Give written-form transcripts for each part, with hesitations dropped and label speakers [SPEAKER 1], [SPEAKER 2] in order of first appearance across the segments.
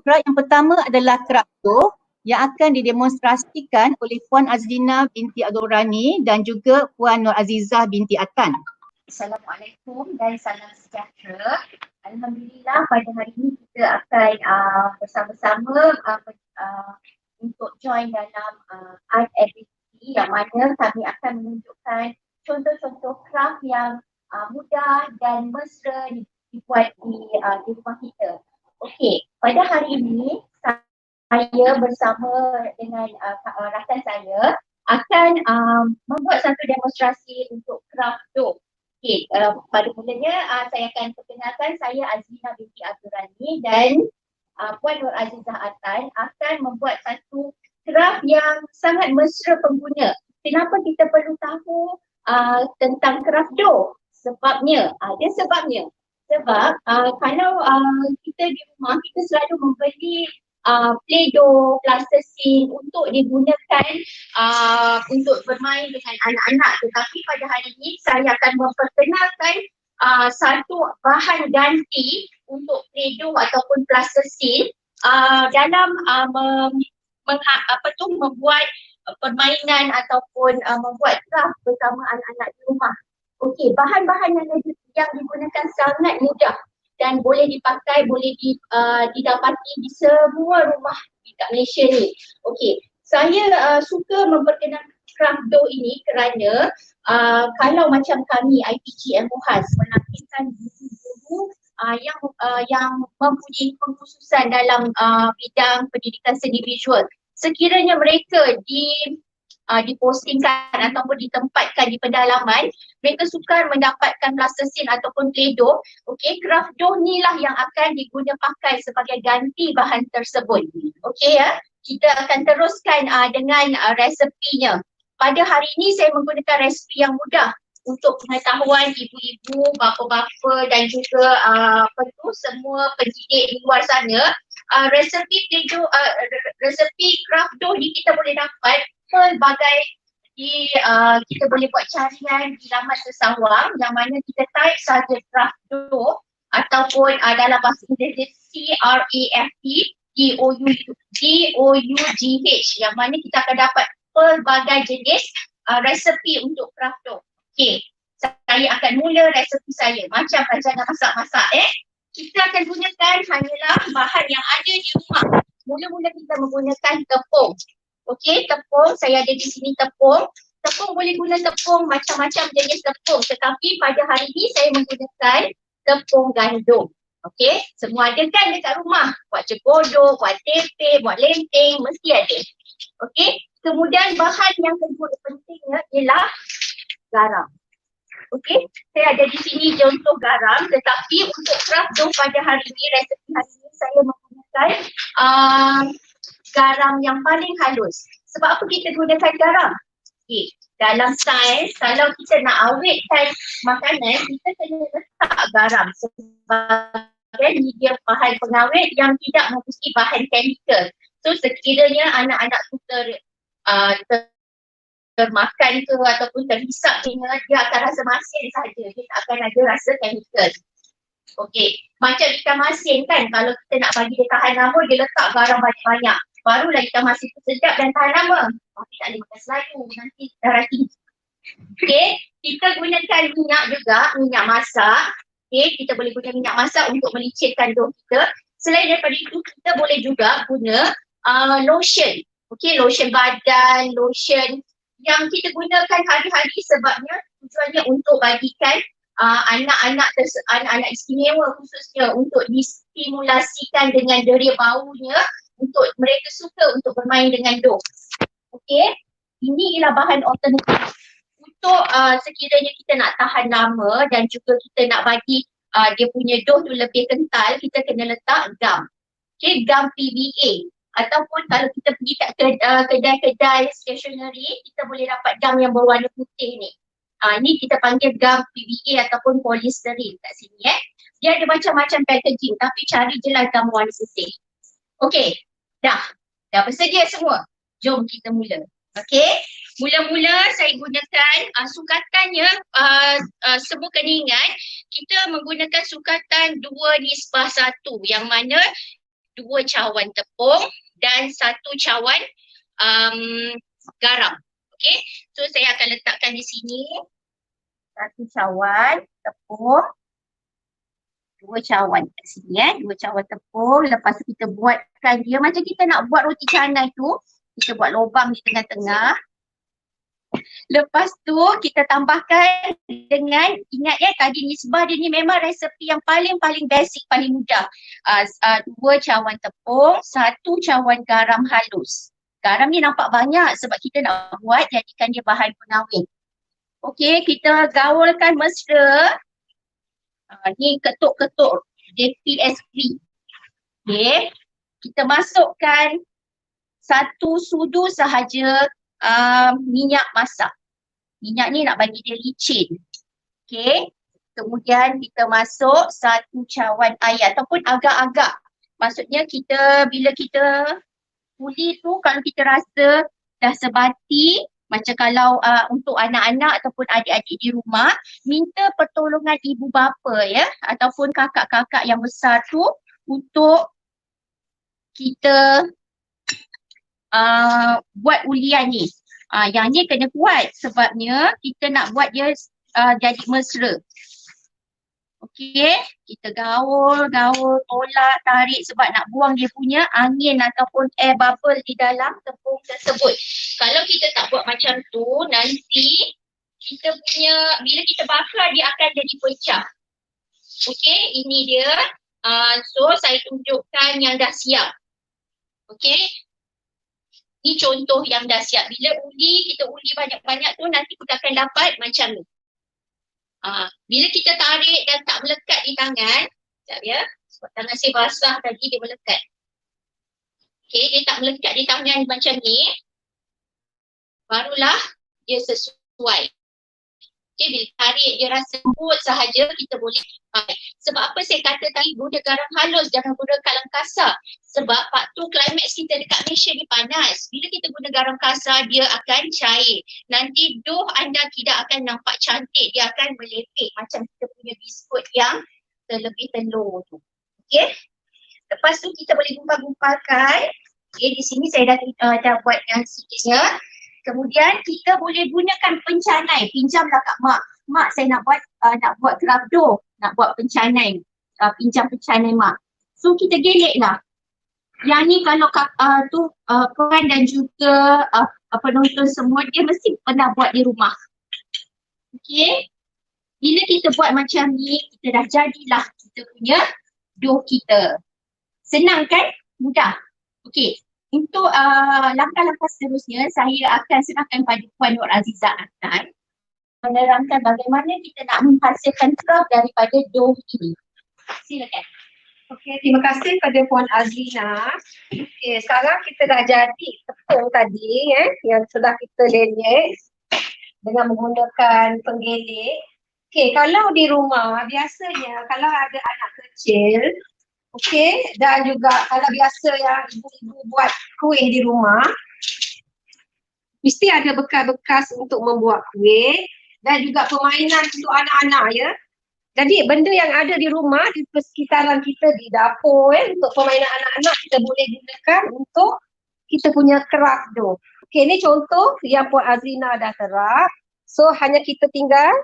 [SPEAKER 1] craft yang pertama adalah craft dough yang akan didemonstrasikan oleh Puan Azlina binti Abdul Rani dan juga Puan Nur Azizah binti Atan.
[SPEAKER 2] Assalamualaikum dan salam sejahtera. Alhamdulillah pada hari ini kita akan bersama-sama untuk join dalam art activity yang mana kami akan menunjukkan contoh-contoh craft yang mudah dan mesra dibuat di rumah kita. Okey, pada hari ini saya bersama dengan rakan saya akan membuat satu demonstrasi untuk craft dough. Okey, pada mulanya saya akan perkenalkan, saya Azlina binti Abdul Rani dan Puan Nur Azizah Atan akan membuat satu craft yang sangat mesra pengguna. Kenapa kita perlu tahu tentang craft dough? Sebabnya, ada sebabnya. Sebab kalau kita di rumah, kita selalu membeli Play-Doh, plasticine untuk digunakan untuk bermain dengan anak-anak. Tetapi pada hari ini saya akan memperkenalkan satu bahan ganti untuk Play-Doh ataupun plasticine dalam membuat permainan ataupun membuat craft bersama anak-anak di rumah. Okey, bahan-bahan yang digunakan sangat mudah dan boleh dipakai, boleh didapati di semua rumah di Malaysia ni. Okey, saya suka memperkenalkan craft dough ini kerana kalau macam kami IPG MOHAS menampilkan guru-guru yang mempunyai pengkhususan dalam bidang pendidikan seni visual. Sekiranya mereka dipostingkan ataupun ditempatkan di pedalaman, mereka sukar mendapatkan plasticine ataupun Play-Doh. Okey, craft dough ni lah yang akan diguna pakai sebagai ganti bahan tersebut. Okey ya, kita akan teruskan dengan resepinya. Pada hari ini saya menggunakan resepi yang mudah untuk pengetahuan ibu-ibu, bapa-bapa dan juga semua pendidik di luar sana. Resepi Play-Doh, resepi craft dough ni kita boleh dapat pelbagai kita boleh buat carian di laman sesawang yang mana kita type saja craft dough ataupun dalam bahasa Inggeris CRAFT DOUGH yang mana kita akan dapat pelbagai jenis resepi untuk craft dough. Okey, saya akan mula resepi saya macam rancangan masak-masak kita akan gunakan hanyalah bahan yang ada di rumah. Mula-mula kita menggunakan tepung. Okey, tepung, saya ada di sini tepung. Tepung boleh guna tepung macam-macam jenis tepung, tetapi pada hari ini saya menggunakan tepung gandum. Okey, semua ada kan dekat rumah? Buat cegodok, buat tempe, buat lempeng, mesti ada. Okey, kemudian bahan yang pentingnya ialah garam. Okey, saya ada di sini contoh garam, tetapi untuk craft dough pada hari ini, resepi hari ini saya menggunakan garam yang paling halus. Sebab apa kita gunakan garam? Okay. Dalam sains, kalau kita nak awetkan makanan, kita kena letak garam sebagai medium bahan pengawet yang tidak mempunyai bahan chemical. So sekiranya anak-anak tu termakan ke ataupun terhisap dia akan rasa masin saja, dia tak akan ada rasa chemical. Okey, macam ikan masin kan, kalau kita nak bagi dia tahan lama, dia letak garam banyak-banyak. Barulah ikan masin tu sedap dan tahan lama. Tapi tak boleh makan selalu, nanti darah tinggi. Okey, kita gunakan minyak juga, minyak masak. Okey, kita boleh guna minyak masak untuk melicinkan dough kita. Selain daripada itu, kita boleh juga guna lotion. Okey, lotion badan, lotion yang kita gunakan hari-hari sebabnya tujuannya untuk bagikan anak-anak istimewa khususnya untuk distimulasikan dengan deria baunya untuk mereka suka untuk bermain dengan dough. Okey, ini ialah bahan alternatif untuk sekiranya kita nak tahan lama dan juga kita nak bagi dia punya dough tu lebih kental, kita kena letak gum. Okey, gum PVA. Ataupun kalau kita pergi kat kedai-kedai stationery, kita boleh dapat gum yang berwarna putih ni. Ni kita panggil gum PVA ataupun polystyrene kat sini Dia ada macam-macam packaging, tapi cari je lah gum warna putih. Okey, dah bersedia semua. Jom kita mula. Okey, mula-mula saya gunakan sukatannya, semua kena ingat kita menggunakan sukatan 2:1 yang mana 2 cawan tepung dan 1 cawan garam. Okey, so saya akan letakkan di sini 1 cawan tepung, 2 cawan kat sini 2 cawan tepung. Lepas tu kita buatkan dia macam kita nak buat roti canai tu, kita buat lubang di tengah-tengah. Lepas tu kita tambahkan dengan, ingat ya tadi nisbah dia ni memang resepi yang paling basic, paling mudah. 2 cawan tepung, 1 cawan garam halus. Garam ni nampak banyak sebab kita nak buat jadikan dia bahan pengawet. Okey, kita gaulkan mesra. Ni ketuk-ketuk DPSP. Okey, kita masukkan 1 sudu sahaja minyak masak. Minyak ni nak bagi dia licin. Okey. Kemudian kita masuk 1 cawan air ataupun agak-agak. Maksudnya kita bila kita uli tu kalau kita rasa dah sebati, macam kalau untuk anak-anak ataupun adik-adik di rumah, minta pertolongan ibu bapa ya ataupun kakak-kakak yang besar tu untuk kita buat ulian ni. Yang ni kena kuat sebabnya kita nak buat dia jadi mesra. Okey, kita gaul, tolak, tarik sebab nak buang dia punya angin ataupun air bubble di dalam tepung tersebut. Kalau kita tak buat macam tu, nanti kita punya, bila kita bakar dia akan jadi pecah. Okey, ini dia. So saya tunjukkan yang dah siap. Okey. Ni contoh yang dah siap. Bila kita uli banyak-banyak tu nanti kita akan dapat macam ni. Bila kita tarik dan tak melekat di tangan, sekejap ya, sebab tangan saya basah tadi dia melekat. Okey, dia tak melekat di tangan macam ni, barulah dia sesuai. Okey, bila tarik dia rasa lembut sahaja kita boleh pakai. Sebab apa saya kata tadi guna garam halus, jangan guna garam kasar. Sebab waktu klimaks kita dekat Malaysia ni panas. Bila kita guna garam kasar dia akan cair. Nanti dough anda tidak akan nampak cantik, dia akan melepek macam kita punya biskut yang terlebih telur tu. Okey. Lepas tu kita boleh gumpal-gumpalkan. Okey, di sini saya dah buat yang sikitnya. Kemudian kita boleh gunakan pencanai. Pinjamlah kat mak. Mak saya nak buat kerak dough, nak buat pencanai. Pinjam pencanai mak. So kita gelek lah. Yang ni kalau Puan dan juga penonton semua dia mesti pernah buat di rumah. Okey. Bila kita buat macam ni, kita dah jadilah kita punya dough kita. Senang kan? Mudah. Okey. Untuk langkah-langkah seterusnya, saya akan serahkan pada Puan Nur Azizah Aktan menerangkan bagaimana kita nak menghasilkan craft daripada dough ini. Silakan.
[SPEAKER 3] Okey, terima kasih kepada Puan Azlina. Okey, sekarang kita dah jadi tepung tadi yang sudah kita lelek dengan menggunakan penggelek. Okey, kalau di rumah biasanya kalau ada anak kecil, okey, dan juga kalau biasa yang ibu-ibu buat kuih di rumah, mesti ada bekas-bekas untuk membuat kuih dan juga permainan untuk anak-anak ya. Jadi benda yang ada di rumah, di persekitaran kita, di dapur untuk permainan anak-anak kita boleh gunakan untuk kita punya craft dough. Okey, ni contoh yang Puan Azlina dah terap. So hanya kita tinggal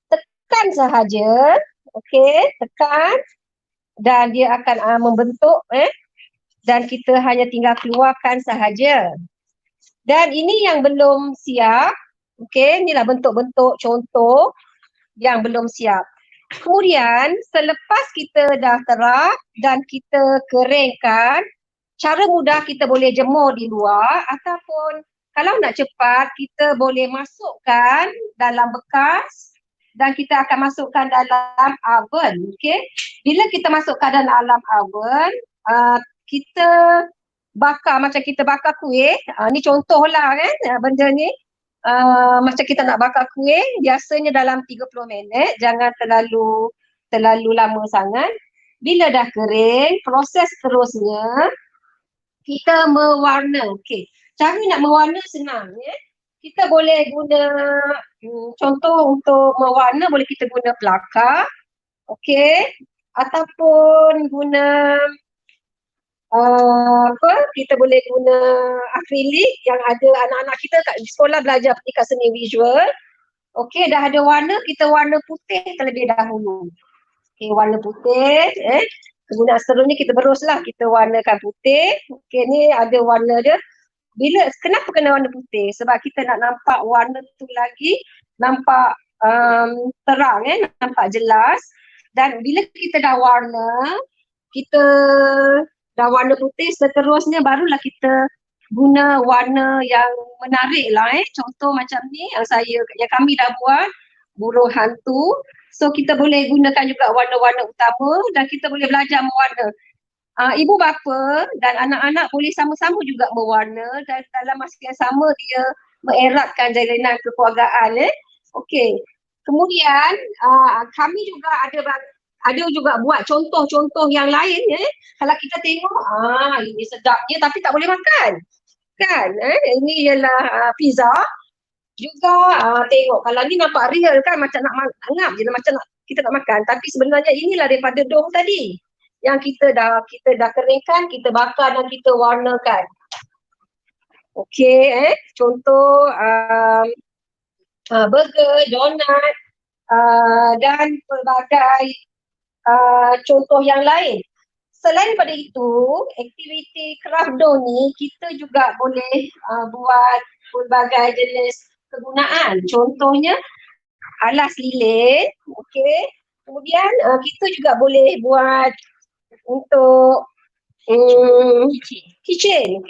[SPEAKER 3] tekan sahaja. Okey, tekan dan dia akan membentuk dan kita hanya tinggal keluarkan sahaja. Dan ini yang belum siap. Okey, inilah bentuk-bentuk contoh yang belum siap. Kemudian selepas kita dah terap dan kita keringkan, cara mudah kita boleh jemur di luar ataupun kalau nak cepat kita boleh masukkan dalam bekas dan kita akan masukkan dalam oven. Okey. Bila kita masukkan dalam oven, kita bakar macam kita bakar kuih. Ni contohlah kan benda ni. Macam kita nak bakar kuih, biasanya dalam 30 minit, jangan terlalu lama sangat. Bila dah kering, proses terusnya kita mewarna. Okey, cara nak mewarna senang ya. Kita boleh guna contoh untuk mewarna boleh kita guna pelakar, okey, ataupun guna kita boleh guna akrilik yang ada anak-anak kita kat di sekolah belajar tingkat seni visual. Okey, dah ada warna, kita warna putih terlebih dahulu. Okey, warna putih, kegunaan seterusnya kita beruslah, kita warnakan putih. Okey, ni ada warna dia. Kenapa kena warna putih? Sebab kita nak nampak warna tu lagi nampak terang, nampak jelas. Dan bila kita dah warna putih, seterusnya barulah kita guna warna yang menarik lah. Contoh macam ni yang kami dah buat, burung hantu. So kita boleh gunakan juga warna-warna utama dan kita boleh belajar mewarna. Ibu bapa dan anak-anak boleh sama-sama juga mewarna dan dalam masa yang sama dia mengeratkan jalinan kekeluargaan. Okey. Kemudian kami juga ada juga buat contoh-contoh yang lain. Kalau kita tengok, ini sedapnya tapi tak boleh makan. Kan? Ini ialah pizza. Juga tengok, kalau ni nampak real kan macam nak ngap je, macam kita nak makan. Tapi sebenarnya inilah daripada dough tadi. Yang kita dah keringkan, kita bakar dan kita warnakan. Okey, contoh burger, donut dan pelbagai contoh yang lain. Selain daripada itu, aktiviti craft dough ni kita juga boleh buat pelbagai jenis kegunaan. Contohnya alas lilin, okey. Kemudian kita juga boleh buat untuk kitchen.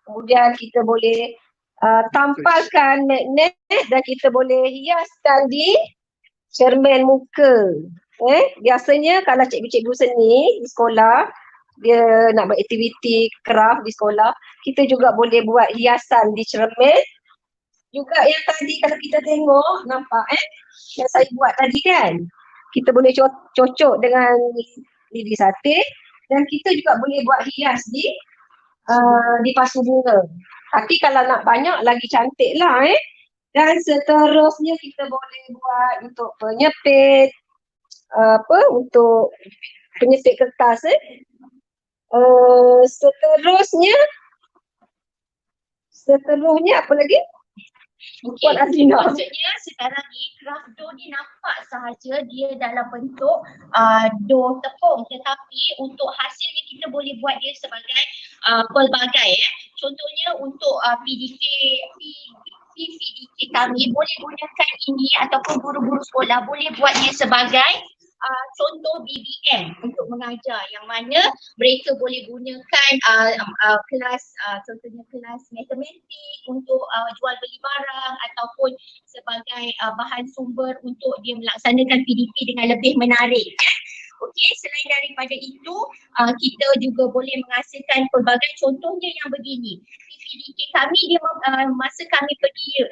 [SPEAKER 3] Kemudian kita boleh tampalkan magnet dan kita boleh hiaskan di cermin muka. Biasanya kalau cikgu-cikgu seni di sekolah dia nak buat aktiviti craft di sekolah, kita juga boleh buat hiasan di cermin. Juga yang tadi kalau kita tengok, nampak yang saya buat tadi kan, kita boleh cocok dengan lidi sate dan kita juga boleh buat hias di pasu bunga. Tapi kalau nak banyak lagi cantik lah. Dan seterusnya kita boleh buat untuk penyepit, untuk penyepit kertas. Seterusnya apa lagi?
[SPEAKER 2] Okey, maksudnya sekarang ni craft dough ni nampak sahaja dia dalam bentuk dough tepung, tetapi untuk hasilnya kita boleh buat dia sebagai pelbagai. Contohnya untuk PDK kami boleh gunakan ini ataupun guru-guru sekolah boleh buatnya sebagai contoh BBM untuk mengajar, yang mana mereka boleh gunakan kelas contohnya kelas matematik untuk jual beli barang ataupun sebagai bahan sumber untuk dia melaksanakan PDP dengan lebih menarik. Okey, selain daripada itu kita juga boleh menghasilkan pelbagai, contohnya yang begini. PDK kami dia masa kami pergi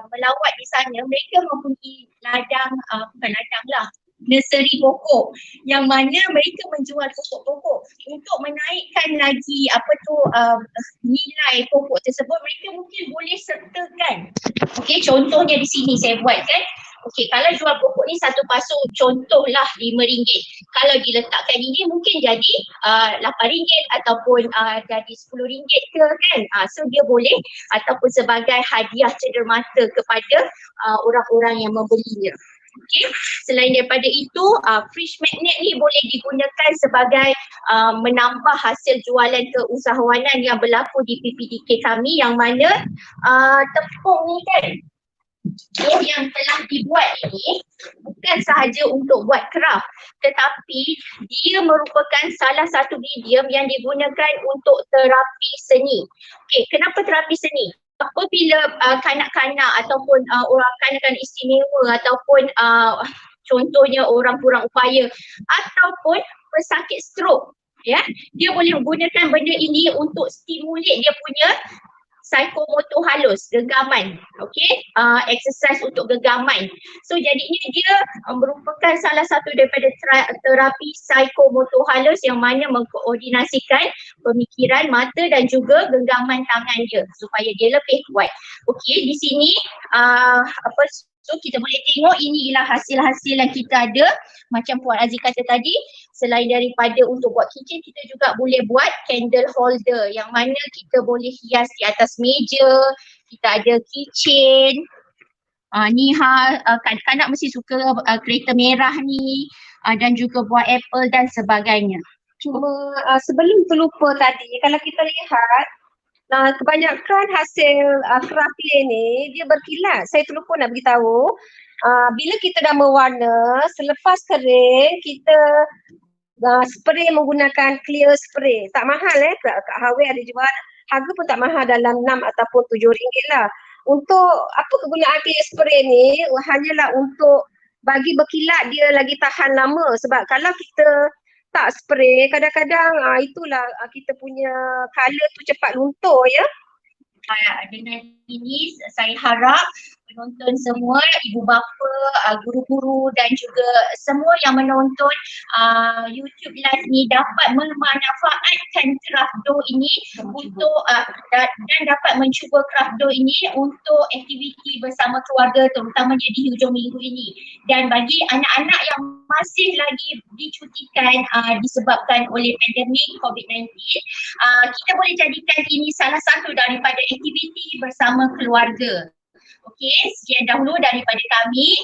[SPEAKER 2] melawat di sana, mereka mempunyai bukan ladang lah, nursery pokok, yang mana mereka menjual pokok-pokok. Untuk menaikkan lagi nilai pokok tersebut, mereka mungkin boleh sertakan. Okey, contohnya di sini saya buat kan. Okey, kalau jual pokok ni satu pasu contohlah RM5. Kalau diletakkan ini mungkin jadi RM8 ataupun jadi RM10 ke kan. So dia boleh ataupun sebagai hadiah cenderamata kepada orang-orang yang membelinya. Okay. Selain daripada itu, fridge magnet ni boleh digunakan sebagai menambah hasil jualan keusahawanan yang berlaku di PPDK kami, yang mana tepung ni kan yang telah dibuat ini bukan sahaja untuk buat craft, tetapi dia merupakan salah satu medium yang digunakan untuk terapi seni. Okay, kenapa terapi seni? Apabila kanak-kanak ataupun orang kanak-kanak istimewa ataupun contohnya orang kurang upaya ataupun pesakit stroke, dia boleh menggunakan benda ini untuk stimulate dia punya psikomotor halus, genggaman. Okey, exercise untuk genggaman. So jadinya dia merupakan salah satu daripada terapi psikomotor halus yang mana mengkoordinasikan pemikiran, mata dan juga genggaman tangan dia supaya dia lebih kuat. Okey, di sini So kita boleh tengok ini ialah hasil-hasil yang kita ada. Macam Puan Aziz kata tadi, selain daripada untuk buat keychain, kita juga boleh buat candle holder yang mana kita boleh hias di atas meja. Kita ada keychain. Ni kanak-kanak mesti suka kereta merah ni dan juga buah apple dan sebagainya.
[SPEAKER 3] Cuma sebelum terlupa tadi, kalau kita lihat kebanyakan hasil craft clay ni dia berkilat. Saya terlupa nak beritahu, bila kita dah mewarna, selepas kering kita spray menggunakan clear spray. Tak mahal kat Huawei ada jual. Harga pun tak mahal, dalam 6 ataupun 7 ringgit lah. Untuk apa kegunaan clear spray ni? Hanyalah untuk bagi berkilat dia lagi tahan lama. Sebab kalau kita tak spray, kadang-kadang itulah kita punya colour tu cepat luntur ya.
[SPEAKER 2] Dengan ini saya harap penonton semua, ibu bapa, guru-guru dan juga semua yang menonton YouTube live ni dapat memanfaatkan craft dough ini untuk dan dapat mencuba craft dough ini untuk aktiviti bersama keluarga, terutamanya di hujung minggu ini. Dan bagi anak-anak yang masih lagi dicutikan disebabkan oleh pandemik COVID-19, kita boleh jadikan ini salah satu daripada aktiviti bersama keluarga. Okey, sekian dahulu daripada kami.